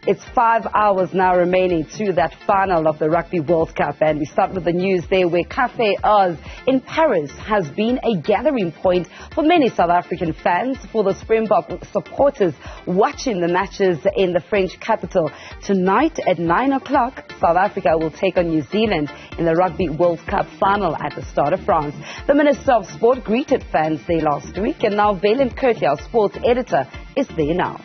It's 5 hours now remaining to that final of the Rugby World Cup, and we start with the news there where Café Oz in Paris has been a gathering point for many South African fans, for the Springbok supporters watching the matches in the French capital. Tonight at 9 o'clock, South Africa will take on New Zealand in the Rugby World Cup final at the Stade de France. The Minister of Sport greeted fans there last week, and now Vaylen Kirtley, our sports editor, is there now.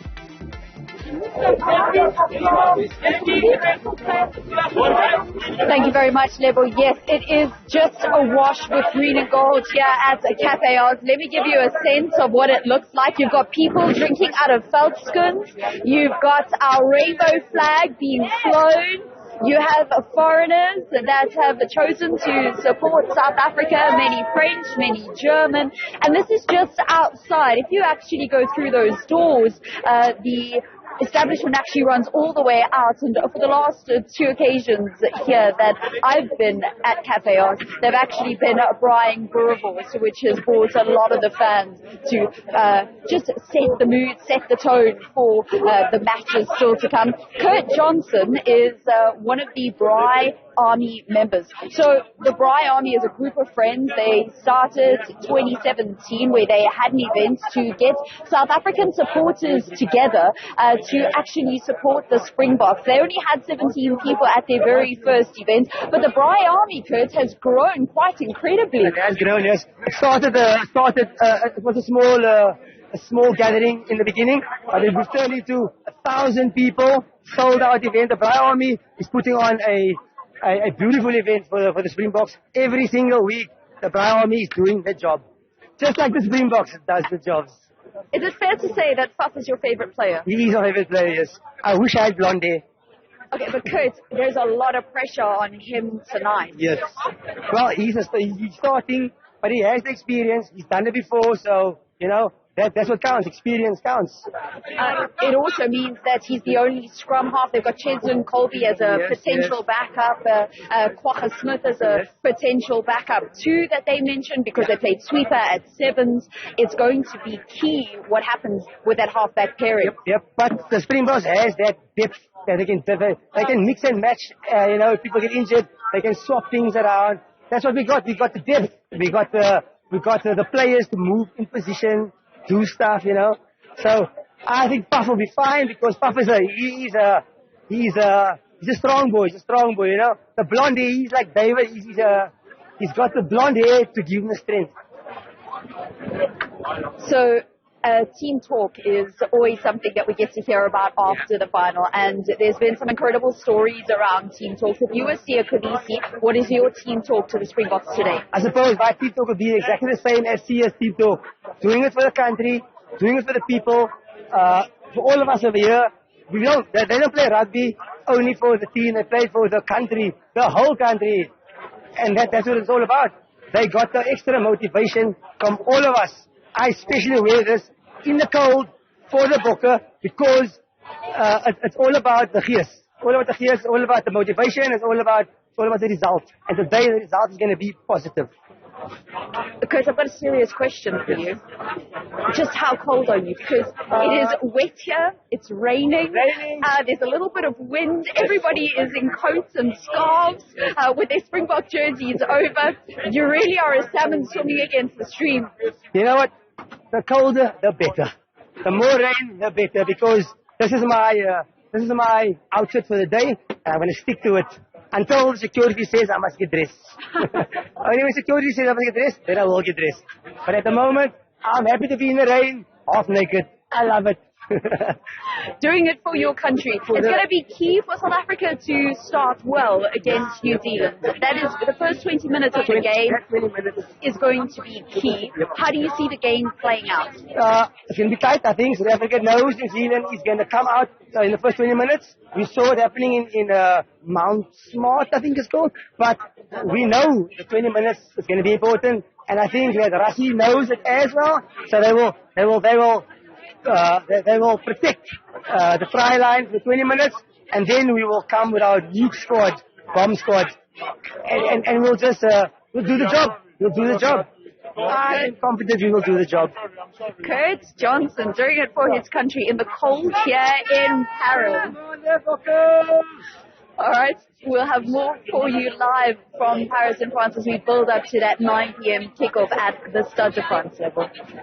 Thank you very much, Lebo. Yes, it is just a wash with green and gold here at Café Oz. Let me give you a sense of what it looks like. You've got people drinking out of felt scones. You've got our rainbow flag being flown. You have foreigners that have chosen to support South Africa, many French, many German, and this is just outside. If you actually go through those doors, the establishment actually runs all the way out, and for the last two occasions here that I've been at Café Oz, they've actually been Brian Boerewors, which has brought a lot of the fans to just set the mood, set the tone for the matches still to come. Kurt Johnson is one of the Braai Army members. So the Braai Army is a group of friends. They started 2017 where they had an event to get South African supporters together to actually support the Springboks. They only had 17 people at their very first event, but the Braai Army, Kurt, has grown quite incredibly. It has grown, yes. It was a small gathering in the beginning, but it was turned into 1,000 people, sold out event. The Braai Army is putting on a beautiful event for the Springboks. Every single week, the Braai Army is doing their job. Just like the Springboks does the jobs. Is it fair to say that Faf is your favorite player? He is my favorite player, yes. I wish I had blonde hair. Okay, but Kurt, there's a lot of pressure on him tonight. Yes. Well, he's starting, but he has the experience. He's done it before, so, you know, that's what counts. Experience counts. It also means that he's the only scrum half. They've got Cheslin Colby as a potential backup, Kwagga Smith as a potential backup too that they mentioned because they played sweeper at sevens. It's going to be key what happens with that halfback pairing. Yep. But the Springboks has that depth that they can mix and match. If people get injured, they can swap things around. That's what we got. We got the depth. We got the players to move in position, do stuff, So I think Puff will be fine because Puff is he's a strong boy. He's a strong boy, The blonde hair, he's like David. He's got the blonde hair to give him the strength. So team talk is always something that we get to hear about after the final, and there's been some incredible stories around team talk. If you were Sia Kodisi, what is your team talk to the Springboks today? I suppose my team talk would be exactly the same as Sia's team talk. Doing it for the country, doing it for the people, for all of us over here. They don't play rugby only for the team, they play for the country, the whole country. And that's what it's all about. They got the extra motivation from all of us. I especially wear this in the cold for the Bokke because it's all about the gees. All about the gees, all about the motivation, it's all about the result. And today the result is going to be positive. Because I've got a serious question for you. Just how cold are you? Because it is wet here, it's raining, there's a little bit of wind, everybody is in coats and scarves with their Springbok jerseys over. You really are a salmon swimming against the stream. You know what? The colder, the better. The more rain, the better, because this is my outfit for the day, and I'm going to stick to it until security says I must get dressed. Only when security says I must get dressed, then I will get dressed. But at the moment, I'm happy to be in the rain, half naked. I love it. Doing it for your country. It's going to be key for South Africa to start well against New Zealand. That is, the first 20 minutes of the game is going to be key. How do you see the game playing out? It's going to be tight, I think. South Africa knows New Zealand is going to come out in the first 20 minutes. We saw it happening in Mount Smart, I think it's called. But we know the 20 minutes is going to be important. And I think that Rassie knows it as well. So they will protect the try line for 20 minutes, and then we will come with our nuke squad, bomb squad, and we'll just we'll do the job. We'll do the job. I'm confident we will do the job. Kurt Johnson doing it for his country in the cold here in Paris. All right, we'll have more for you live from Paris in France as we build up to that 9 p.m. kickoff at the Stade de France level.